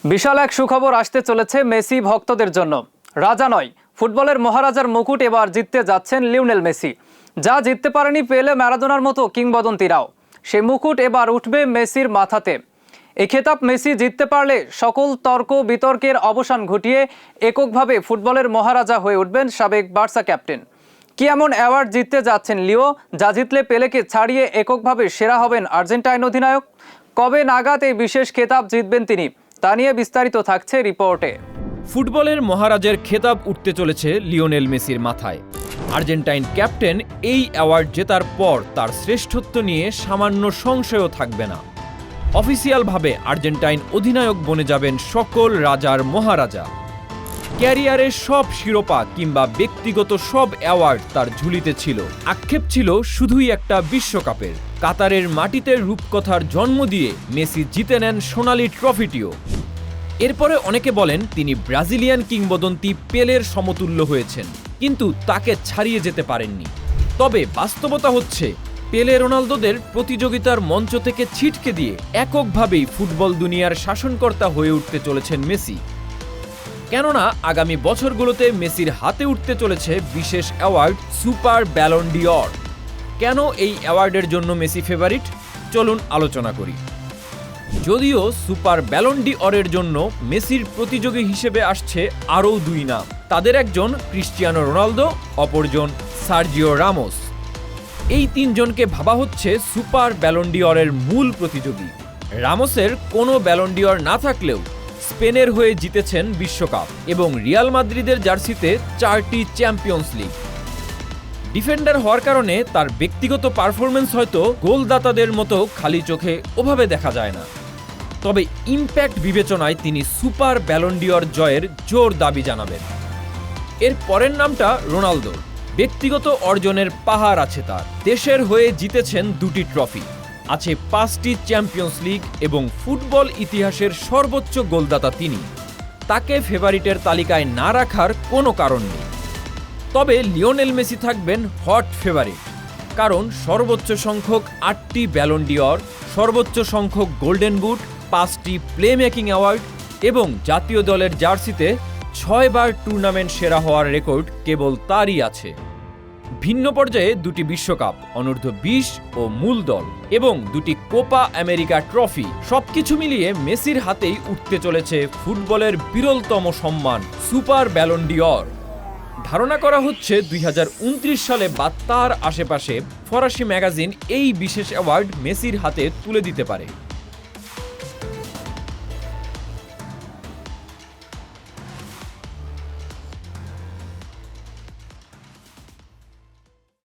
বিশাল এক সুখবর আসতে চলেছে মেসি ভক্তদের জন্য। রাজা নয়, ফুটবলের মহারাজার মুকুট এবার জিততে যাচ্ছেন লিওনেল মেসি। যা জিততে পারেনি পেলে, ম্যারাডোনার মতো কিংবদন্তিরাও। সেই মুকুট এবার উঠবে মেসির মাথাতে। এই খেতাব মেসি জিততে পারলে সকল তর্ক বিতর্কের অবসান ঘটিয়ে এককভাবে ফুটবলের মহারাজা হয়ে উঠবেন সাবেক বার্সা ক্যাপ্টেন। কি এমন অ্যাওয়ার্ড জিততে যাচ্ছেন লিও, যা জিতলে পেলেকে ছাড়িয়ে এককভাবে সেরা হবেন আর্জেন্টাইন অধিনায়ক? কবে নাগাদ এই বিশেষ খেতাব জিতবেন তিনি, তা নিয়ে বিস্তারিত থাকছে রিপোর্টে। ফুটবলের মহারাজের খেতাব উঠতে চলেছে লিওনেল মেসির মাথায়। আর্জেন্টাইন ক্যাপ্টেন এই অ্যাওয়ার্ড জেতার পর তার শ্রেষ্ঠত্ব নিয়ে সামান্য সংশয়ও থাকবে না। অফিসিয়ালভাবে আর্জেন্টাইন অধিনায়ক বনে যাবেন সকল রাজার মহারাজা। ক্যারিয়ারের সব শিরোপা কিংবা ব্যক্তিগত সব অ্যাওয়ার্ড তার ঝুলিতে ছিল। আক্ষেপ ছিল শুধুই একটা বিশ্বকাপের। কাতারের মাটিতে রূপকথার জন্ম দিয়ে মেসি জিতে নেন সোনালি ট্রফিটিও। এরপরে অনেকে বলেন তিনি ব্রাজিলিয়ান কিংবদন্তি পেলের সমতুল্য হয়েছেন, কিন্তু তাকে ছাড়িয়ে যেতে পারেননি। তবে বাস্তবতা হচ্ছে, পেলে রোনালদোদের প্রতিযোগিতার মঞ্চ থেকে ছিটকে দিয়ে এককভাবেই ফুটবল দুনিয়ার শাসনকর্তা হয়ে উঠতে চলেছেন মেসি। কেননা আগামী বছরগুলোতে মেসির হাতে উঠতে চলেছে বিশেষ অ্যাওয়ার্ড সুপার ব্যালন ডি'অর। কেন এই অ্যাওয়ার্ডের জন্য মেসি ফেভারিট, চলুন আলোচনা করি। যদিও সুপার ব্যালন ডি'অরের জন্য মেসির প্রতিযোগী হিসেবে আসছে আরও দুই নাম। তাদের একজন ক্রিস্টিয়ানো রোনালদো, অপরজন সার্জিও রামোস। এই তিনজনকে ভাবা হচ্ছে সুপার ব্যালন ডি'অরের মূল প্রতিযোগী। রামোসের কোনো ব্যালন ডি'অর না থাকলেও স্পেনের হয়ে জিতেছেন বিশ্বকাপ এবং রিয়াল মাদ্রিদের জার্সিতে 4টি চ্যাম্পিয়ন্স লিগ। ডিফেন্ডার হওয়ার কারণে তার ব্যক্তিগত পারফরমেন্স হয়তো গোলদাতাদের মতো খালি চোখে ওভাবে দেখা যায় না। তবে ইম্প্যাক্ট বিবেচনায় তিনি সুপার ব্যালন ডি'অর জয়ের জোর দাবি জানাবেন। এর পরের নামটা রোনালদোর। ব্যক্তিগত অর্জনের পাহাড় আছে তার। দেশের হয়ে জিতেছেন 2টি ট্রফি, আছে 5টি চ্যাম্পিয়ন্স লিগ এবং ফুটবল ইতিহাসের সর্বোচ্চ গোলদাতা তিনি। তাকে ফেভারিটের তালিকায় না রাখার কোনো কারণ নেই। তবে লিওনেল মেসি থাকবেন হট ফেভারিট, কারণ সর্বোচ্চ সংখ্যক 8টি ব্যালন ডি'অর, সর্বোচ্চ সংখ্যক গোল্ডেন বুট, 5টি প্লে মেকিং অ্যাওয়ার্ড এবং জাতীয় দলের জার্সিতে 6 বার টুর্নামেন্ট সেরা হওয়ার রেকর্ড কেবল তারই আছে। ভিন্ন পর্যায়ে 2টি বিশ্বকাপ, অনূর্ধ্ব-20 ও মূল দল এবং 2টি কোপা আমেরিকা ট্রফি, সবকিছু মিলিয়ে মেসির হাতেই উঠতে চলেছে ফুটবলের বিরলতম সম্মান সুপার ব্যালন ডি'অর। ধারণা করা হচ্ছে 2029 সালে বা তার আশেপাশে ফরাসি ম্যাগাজিন এই বিশেষ অ্যাওয়ার্ড মেসির হাতে তুলে দিতে পারে।